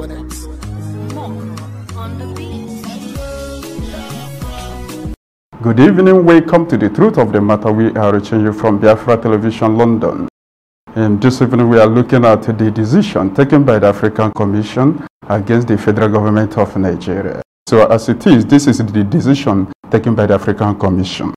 influence. On the beat. Good evening, welcome to the truth of the matter. We are reaching you from Biafra Television, London. This evening we are looking at the decision taken by the African Commission against the federal government of Nigeria. So as it is, this is the decision taken by the African Commission.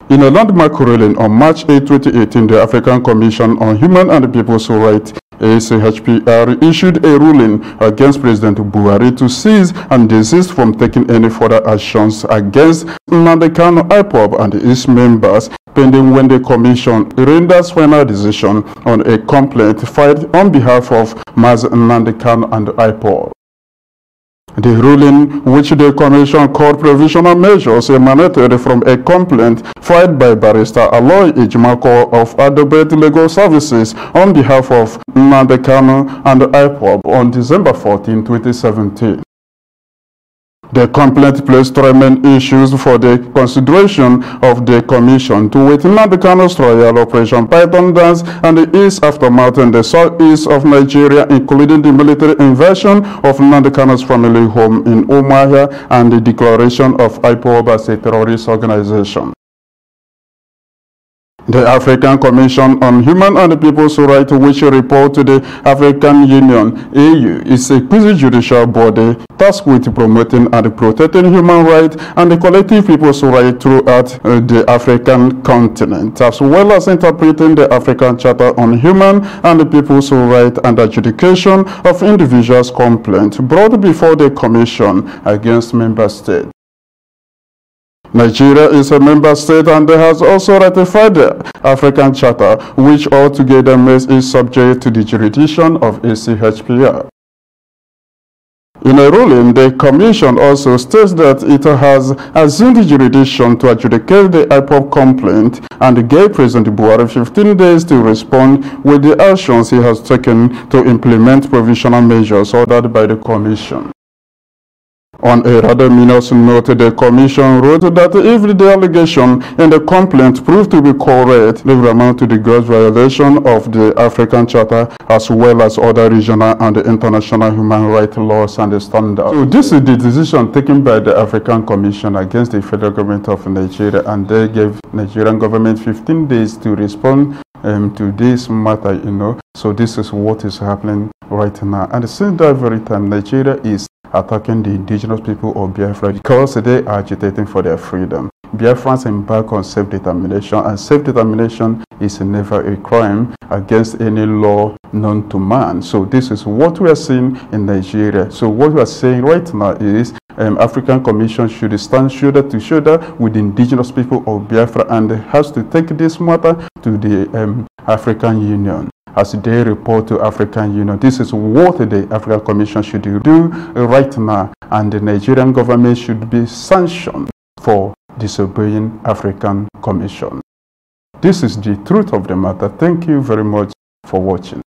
In a landmark ruling on March 8, 2018, the African Commission on Human and People's Rights, ACHPR, issued a ruling against President Buhari to cease and desist from taking any further actions against Nnamdi Kanu, IPOB, and its members, pending when the Commission renders final decision on a complaint filed on behalf of Maz Nnamdi Kanu and IPOB. The ruling, which the Commission called Provisional Measures, emanated from a complaint filed by Barrister Aloy Ejimako of Adobet Legal Services on behalf of Nnamdi Kanu and IPOB on December 14, 2017. The complaint placed three main issues for the consideration of the Commission, to wit Nnamdi Kanu's trial, Operation Python Dance, and the east aftermath in the southeast of Nigeria, including the military invasion of Nnamdi Kanu's family home in Umuahia and the declaration of IPOB as a terrorist organization. The African Commission on Human and People's Rights, which report to the African Union, AU, is a quasi-judicial body tasked with promoting and protecting human rights and the collective people's rights throughout the African continent, as well as interpreting the African Charter on Human and People's Rights and adjudication of individuals' complaints brought before the Commission against member states. Nigeria is a member state and has also ratified the African Charter, which altogether makes it subject to the jurisdiction of ACHPR. In a ruling, the Commission also states that it has assumed jurisdiction to adjudicate the IPOB complaint and gave President Buhari 15 days to respond with the actions he has taken to implement provisional measures ordered by the Commission. On a rather ominous note, the Commission wrote that if the allegation in the complaint proved to be correct, they will amount to the gross violation of the African Charter as well as other regional and international human rights laws and standards. So this is the decision taken by the African Commission against the federal government of Nigeria, and they gave Nigerian government 15 days to respond to this matter, So this is what is happening right now. And since that very time, Nigeria is attacking the indigenous people of Biafra because they are agitating for their freedom. Biafrans embark on self-determination, and self-determination is never a crime against any law known to man. So this is what we are seeing in Nigeria. So what we are saying right now is African Commission should stand shoulder to shoulder with the indigenous people of Biafra and has to take this matter to the African Union. As they report to African Union, this is what the African Commission should do right now, and the Nigerian government should be sanctioned for disobeying African Commission. This is the truth of the matter. Thank you very much for watching.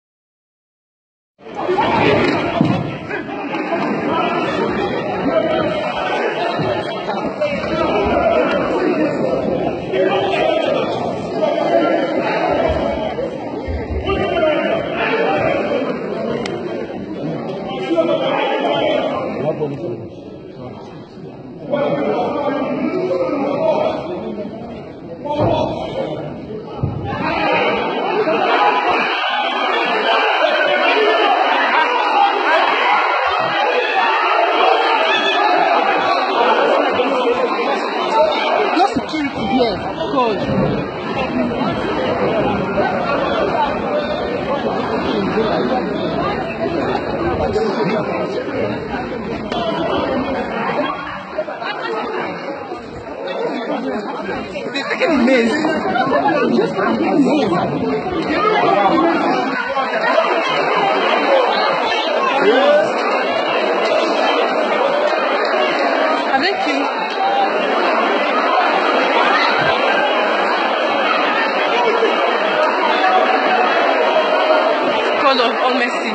All Messi.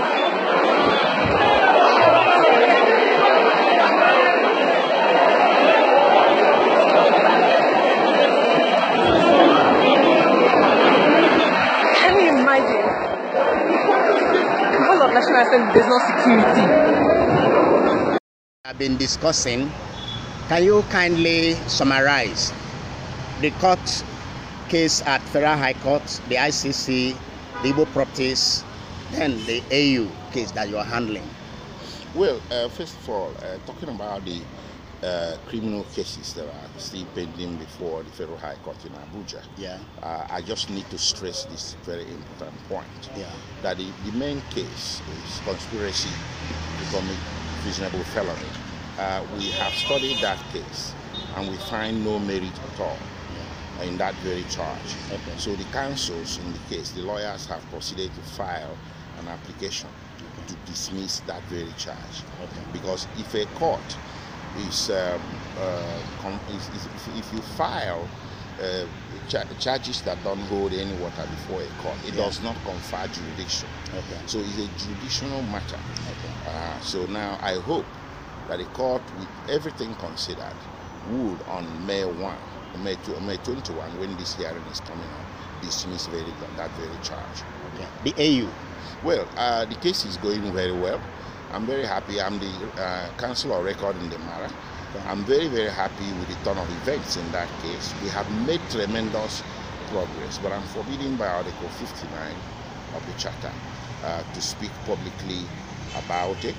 Can you imagine? All of certain extent there's no security. I've been discussing. Can you kindly summarize the court case at Federal High Court, the ICC, the Igbo properties, and the AU case that you are handling? Well, first of all, talking about the criminal cases that are still pending before the Federal High Court in Abuja, I just need to stress this very important point, that the main case is conspiracy to commit reasonable felony. We have studied that case and we find no merit at all in that very charge. So the counsels in the case, the lawyers have proceeded to file an application to dismiss that very charge. Because if a court is, if you file charges that don't hold any water before a court, it does not confer jurisdiction. So it's a jurisdictional matter. So now I hope that the court, with everything considered, would on May 21, when this hearing is coming up, dismiss that very charge. The AU? Well, the case is going very well. I'm very happy. I'm the counsel of record in the matter. I'm very, very happy with the turn of events in that case. We have made tremendous progress, but I'm forbidden by Article 59 of the Charter to speak publicly about it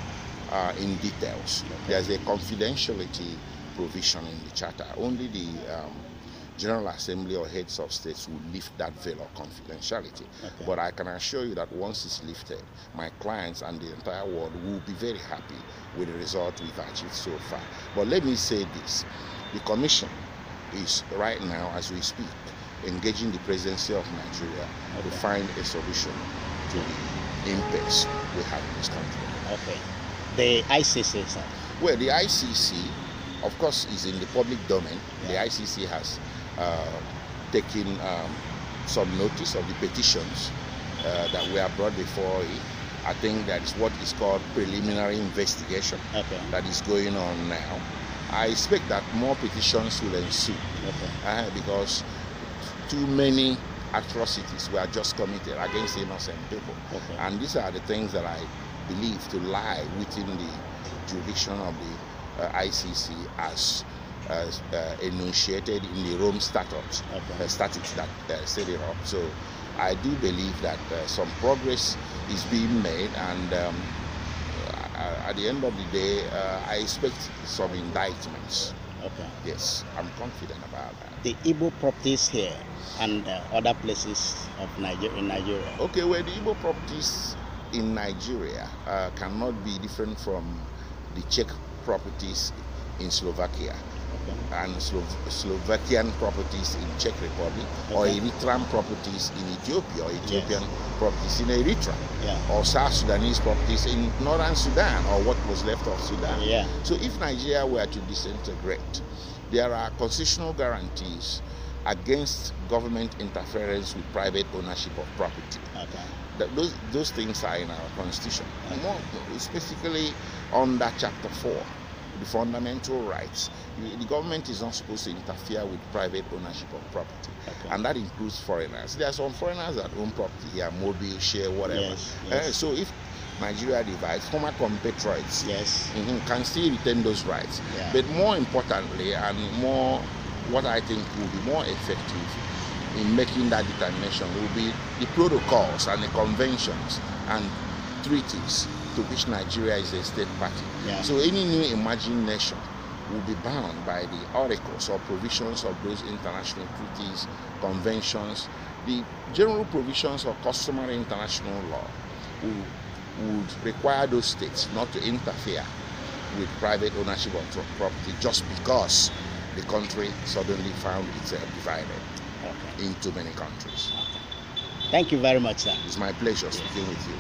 in details. There's a confidentiality provision in the Charter. Only the General Assembly or heads of states will lift that veil of confidentiality. But I can assure you that once it's lifted, my clients and the entire world will be very happy with the result we've achieved so far. But let me say this, the Commission is right now, as we speak, engaging the presidency of Nigeria to find a solution to the impasse we have in this country. The ICC, sir? Well, the ICC, of course, is in the public domain. The ICC has taken some notice of the petitions that were brought before it. I think that is what is called preliminary investigation that is going on now. I expect that more petitions will ensue because too many atrocities were just committed against innocent people. And these are the things that I believe to lie within the jurisdiction of the ICC as enunciated in the Rome statutes that set it up. So I do believe that some progress is being made, and at the end of the day, I expect some indictments. Yes, I'm confident about that. The Igbo properties here and other places of Nigeria. Okay, well, the Igbo properties in Nigeria cannot be different from the Czech properties in Slovakia and Slovakian properties in Czech Republic, or Eritrean properties in Ethiopia, or Ethiopian properties in Eritrea, or South Sudanese properties in Northern Sudan, or what was left of Sudan. So if Nigeria were to disintegrate, there are constitutional guarantees against government interference with private ownership of property. Those things are in our constitution. More specifically under Chapter 4, the fundamental rights. The government is not supposed to interfere with private ownership of property, and that includes foreigners. There are some foreigners that own property here, mobile, share, whatever. So if Nigeria divides, former compatriots can still retain those rights. But more importantly, and more, what I think will be more effective in making that determination will be the protocols and the conventions and treaties to which Nigeria is a state party. So any new emerging nation will be bound by the articles or provisions of those international treaties, conventions. The general provisions of customary international law would require those states not to interfere with private ownership of property just because the country suddenly found itself divided into many countries. Thank you very much, sir. It's my pleasure speaking with you.